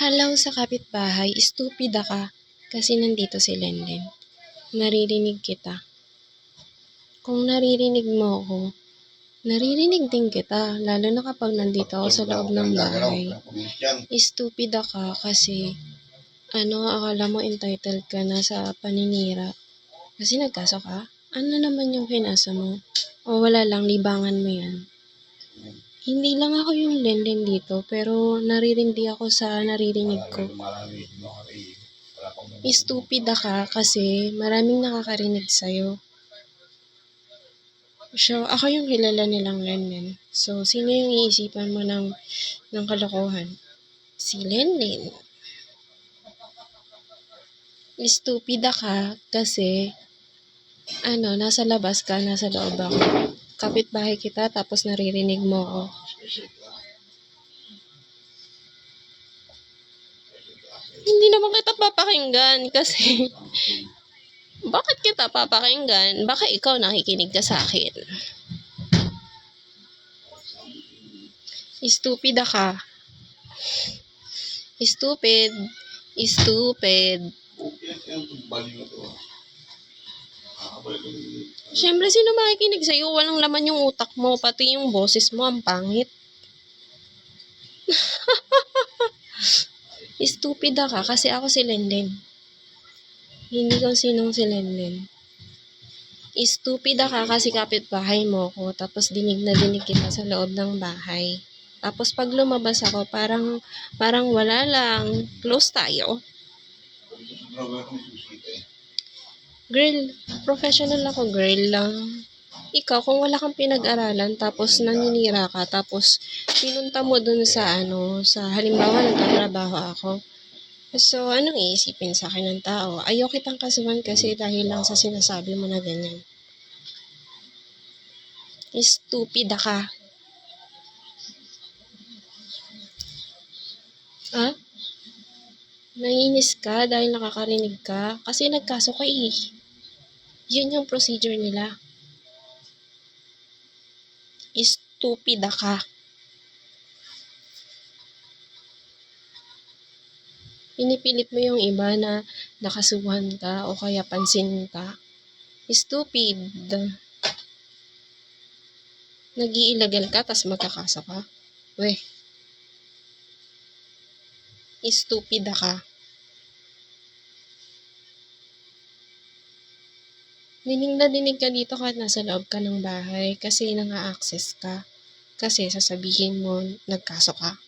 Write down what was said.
Hello sa kapitbahay, estupida ka kasi nandito si Lenlen. Naririnig kita. Kung naririnig mo ako, naririnig din kita, lalo na kapag nandito ako sa loob ng bahay. Estupida ka kasi akala mo entitled ka na sa paninira. Kasi nagkaso ka? Ano naman yung kinasa mo? O wala lang, libangan mo yan. Hindi lang ako yung Lenlen dito, pero naririndi ako sa naririnig ko. Estupida ka kasi maraming nakakarinig sa'yo. So, ako yung kilala nilang Lenlen. So, sino yung iisipan mo ng kalokohan? Si Lenlen. Estupida ka kasi nasa labas ka, nasa loob ako. Kapitbahay kita tapos naririnig mo ako. Hindi naman kita papakinggan kasi bakit kita papakinggan? Baka ikaw nakikinig ka sa akin. Estupida ka. Stupid. Stupid. Siyempre, sino makikinig sa'yo? Walang laman yung utak mo, pati yung boses mo, ang pangit. Estupida ka kasi ako si Lenlen. Hindi kung sinong si Lenlen. Estupida ka kasi kapitbahay mo ko, tapos dinig na dinig kita sa loob ng bahay. Tapos pag lumabas ako, parang wala lang. Close tayo. Girl, professional ako, girl lang. Ikaw, kung wala kang pinag-aralan, tapos naninira ka, tapos pinunta mo dun sa halimbawa, nagtatrabaho ako. So, anong iisipin sa akin ng tao? Ayaw kitang kasuhan kasi dahil lang sa sinasabi mo na ganyan. Estupida ka. Ah? Nanginis ka dahil nakakarinig ka? Kasi nagkaso ka eh. Yun yung procedure nila. Estupida ka. Pinipilit mo yung iba na nakasuhan ka o kaya pansin ka. Stupid. Nag-iilagal ka tas magkakaso ka. Weh. Estupida ka. Dinig na dinig ka dito kahit nasa loob ka ng bahay kasi nang-a-access ka. Kasi sasabihin mo, nagkaso ka.